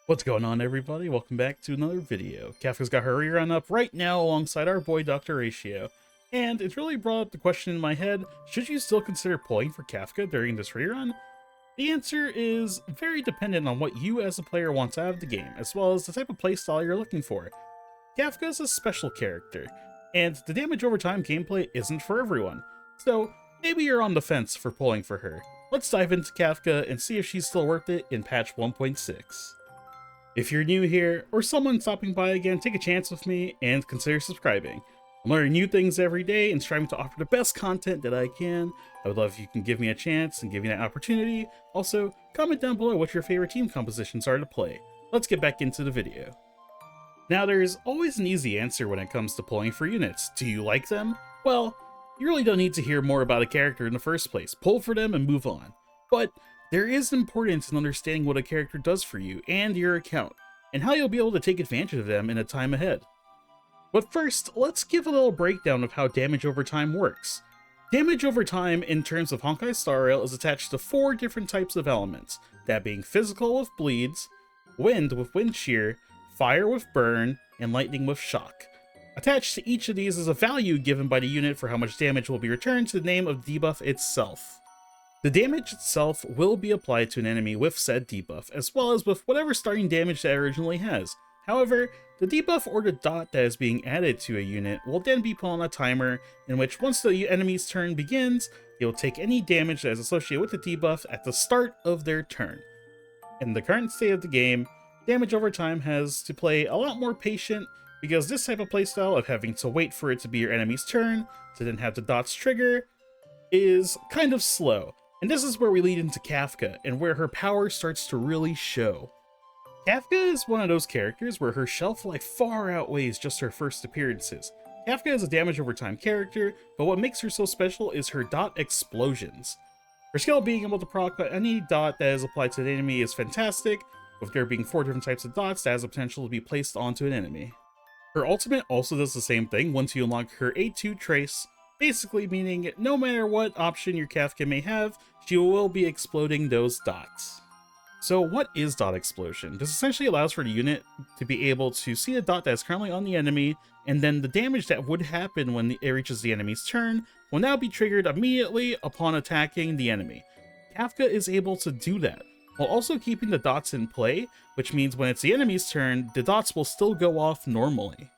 What's going on, everybody? Welcome back to another video. Kafka's got her rerun up right now alongside our boy Dr. Ratio, and it's really brought up the question in my head, should you still consider pulling for Kafka during this rerun? The answer is very dependent on what you as a player want out of the game, as well as the type of playstyle you're looking for. Kafka is a special character, and the damage over time gameplay isn't for everyone, so maybe you're on the fence for pulling for her. Let's dive into Kafka and see if she's still worth it in patch 1.6. If you're new here, or someone stopping by again, take a chance with me and consider subscribing. I'm learning new things every day and striving to offer the best content that I can. I would love if you can give me a chance and give me that opportunity. Also, comment down below what your favorite team compositions are to play. Let's get back into the video. Now, there's always an easy answer when it comes to pulling for units. Do you like them? Well, you really don't need to hear more about a character in the first place. Pull for them and move on. But there is importance in understanding what a character does for you and your account, and how you'll be able to take advantage of them in the time ahead. But first, let's give a little breakdown of how damage over time works. Damage over time in terms of Honkai Star Rail is attached to 4 different types of elements, that being physical with bleeds, wind with wind shear, fire with burn, and lightning with shock. Attached to each of these is a value given by the unit for how much damage will be returned to the name of debuff itself. The damage itself will be applied to an enemy with said debuff, as well as with whatever starting damage that originally has. However, the debuff or the dot that is being added to a unit will then be put on a timer, in which once the enemy's turn begins, they will take any damage that is associated with the debuff at the start of their turn. In the current state of the game, damage over time has to play a lot more patient, because this type of playstyle of having to wait for it to be your enemy's turn, to then have the dots trigger, is kind of slow. And this is where we lead into Kafka, and where her power starts to really show. Kafka is one of those characters where her shelf life far outweighs just her first appearances. Kafka is a damage over time character, but what makes her so special is her dot explosions. Her skill being able to proc any dot that is applied to an enemy is fantastic, with there being 4 different types of dots that has the potential to be placed onto an enemy. Her ultimate also does the same thing once you unlock her A2 trace, basically meaning no matter what option your Kafka may have, she will be exploding those dots. So what is dot explosion? This essentially allows for the unit to be able to see a dot that is currently on the enemy, and then the damage that would happen when it reaches the enemy's turn will now be triggered immediately upon attacking the enemy. Kafka is able to do that, while also keeping the dots in play, which means when it's the enemy's turn, the dots will still go off normally.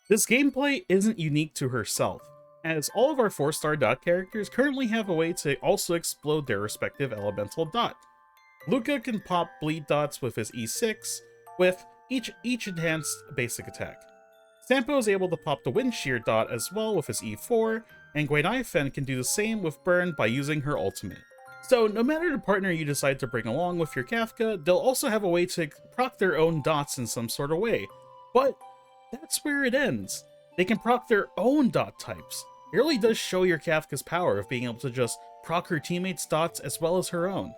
This gameplay isn't unique to herself, as all of our 4-star dot characters currently have a way to also explode their respective elemental dot. Luca can pop bleed dots with his E6, with each enhanced basic attack. Sampo is able to pop the wind shear dot as well with his E4, and Gwenaifen can do the same with burn by using her ultimate. So no matter the partner you decide to bring along with your Kafka, they'll also have a way to proc their own dots in some sort of way. But that's where it ends. They can proc their own dot types. It really does show your Kafka's power of being able to just proc her teammates' dots as well as her own.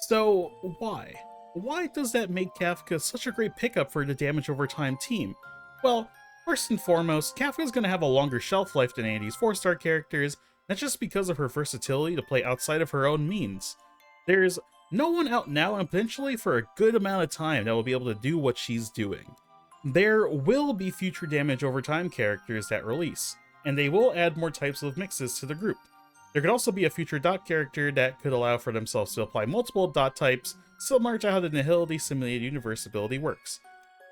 So why? Why does that make Kafka such a great pickup for the damage over time team? Well, first and foremost, Kafka is going to have a longer shelf life than any of these 4-star characters. That's just because of her versatility to play outside of her own means. There's no one out now and potentially for a good amount of time that will be able to do what she's doing. There will be future damage over time characters that release, and they will add more types of mixes to the group. There could also be a future dot character that could allow for themselves to apply multiple dot types, similar to how the Nihility Simulated Universe ability works.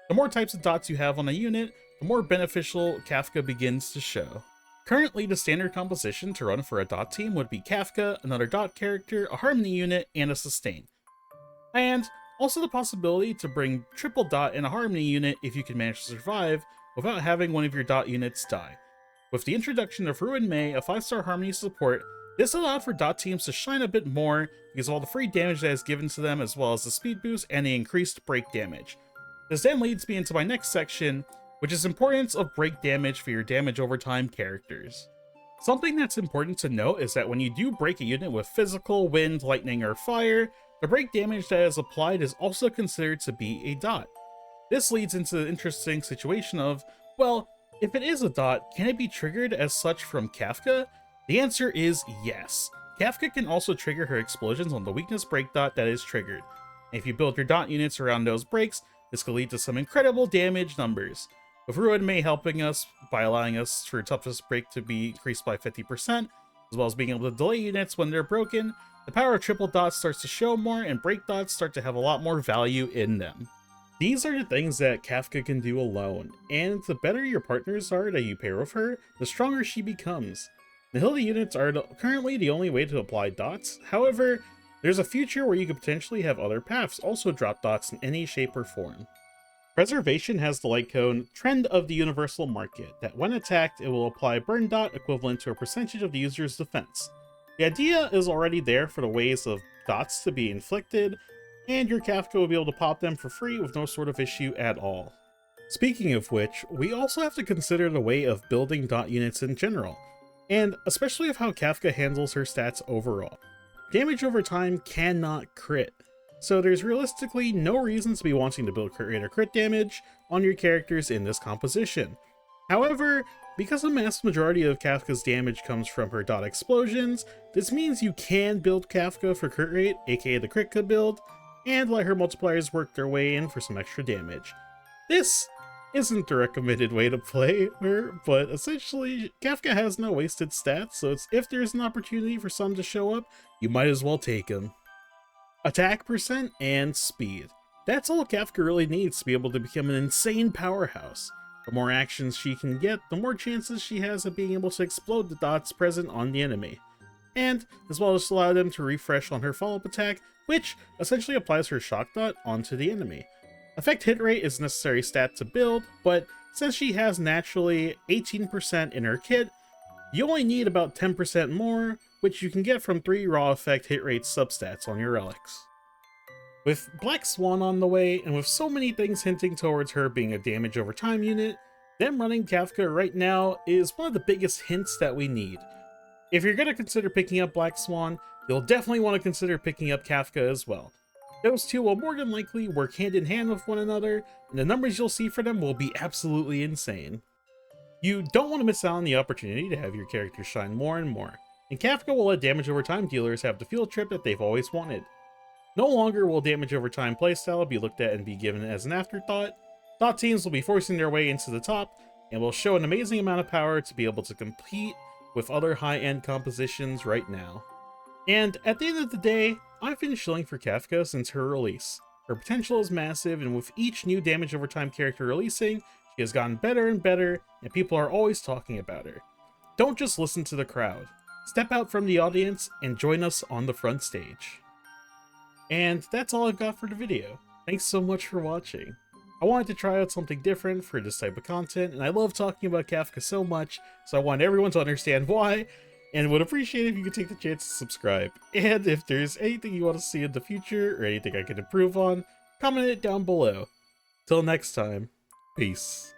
The more types of dots you have on a unit, the more beneficial Kafka begins to show. Currently, the standard composition to run for a dot team would be Kafka, another dot character, a harmony unit, and a sustain. And also the possibility to bring triple dot and a harmony unit if you can manage to survive without having one of your dot units die. With the introduction of Ruin Mei, a 5-star harmony support, this allowed for dot teams to shine a bit more because of all the free damage that is given to them, as well as the speed boost and the increased break damage. This then leads me into my next section, which is importance of break damage for your damage over time characters. Something that's important to note is that when you do break a unit with physical, wind, lightning, or fire, the break damage that is applied is also considered to be a dot. This leads into the interesting situation of, well, if it is a dot, can it be triggered as such from Kafka? The answer is yes. Kafka can also trigger her explosions on the weakness break dot that is triggered, And if you build your dot units around those breaks, this could lead to some incredible damage numbers, with Ruin May helping us by allowing us for toughest break to be increased by 50%, as well as being able to delay units when they're broken. The power of triple dots starts to show more, and break dots start to have a lot more value in them. These are the things that Kafka can do alone, and the better your partners are that you pair with her, the stronger she becomes. Nihility units are currently the only way to apply dots. However, there's a future where you could potentially have other paths also drop dots in any shape or form. Preservation has the light cone Trend of the Universal Market, that when attacked, it will apply burn dot equivalent to a percentage of the user's defense. The idea is already there for the ways of dots to be inflicted, and your Kafka will be able to pop them for free with no sort of issue at all. Speaking of which, we also have to consider the way of building dot units in general, and especially of how Kafka handles her stats overall. Damage over time cannot crit, so there's realistically no reason to be wanting to build crit rate or crit damage on your characters in this composition. However, because the mass majority of Kafka's damage comes from her dot explosions, this means you can build Kafka for crit rate, aka the Kritka build, and let her multipliers work their way in for some extra damage. This isn't the recommended way to play her, but essentially, Kafka has no wasted stats, so if there's an opportunity for some to show up, you might as well take them. Attack percent and speed. That's all Kafka really needs to be able to become an insane powerhouse. The more actions she can get, the more chances she has of being able to explode the dots present on the enemy. And as well as allow them to refresh on her follow-up attack, which essentially applies her shock dot onto the enemy. Effect hit rate is a necessary stat to build, but since she has naturally 18% in her kit, you only need about 10% more, which you can get from 3 raw effect hit rate substats on your relics. With Black Swan on the way, and with so many things hinting towards her being a damage over time unit, them running Kafka right now is one of the biggest hints that we need. If you're going to consider picking up Black Swan, you'll definitely want to consider picking up Kafka as well. Those two will more than likely work hand in hand with one another, and the numbers you'll see for them will be absolutely insane. You don't want to miss out on the opportunity to have your characters shine more and more, and Kafka will let damage over time dealers have the field trip that they've always wanted. No longer will damage over time playstyle be looked at and be given as an afterthought. Dot teams will be forcing their way into the top, and will show an amazing amount of power to be able to compete with other high-end compositions right now. And at the end of the day, I've been shilling for Kafka since her release. Her potential is massive, and with each new damage over time character releasing, she has gotten better and better, and people are always talking about her. Don't just listen to the crowd. Step out from the audience and join us on the front stage. And that's all I've got for the video. Thanks so much for watching. I wanted to try out something different for this type of content, and I love talking about Kafka so much, so I want everyone to understand why, and would appreciate if you could take the chance to subscribe. And if there's anything you want to see in the future, or anything I can improve on, comment it down below. Till next time, peace.